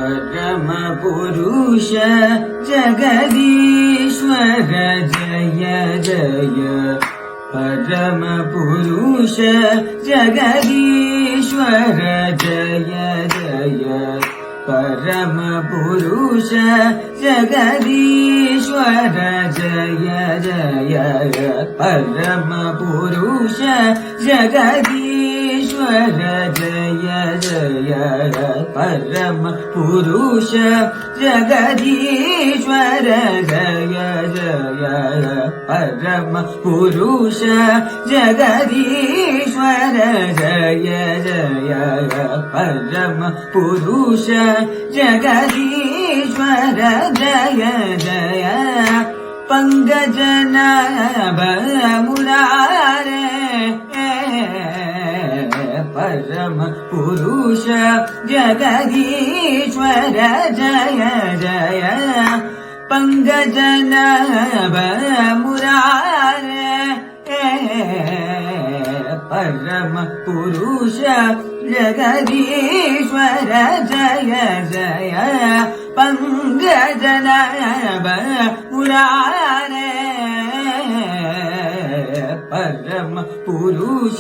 परम पुरुष जगदीश्वर जय जय परम पुरुष जगदीश्वर जय जय परम पुरुष जगदीश्वर जय जय परम पुरुष जगदीश्वर जय जय परम पुरुष जगदीश्वर जय जय परम पुरुष जगदीश्वर जय जय परम पुरुष जगदीश्वर जय जय पंकजनाभ मुरारे परम पुरुष जगदीश्वर जय जय पंकजनाभ मुरारे परम पुरुष जगदीश्वर जय जय पंकजनाभ मुरारे परम पुरुष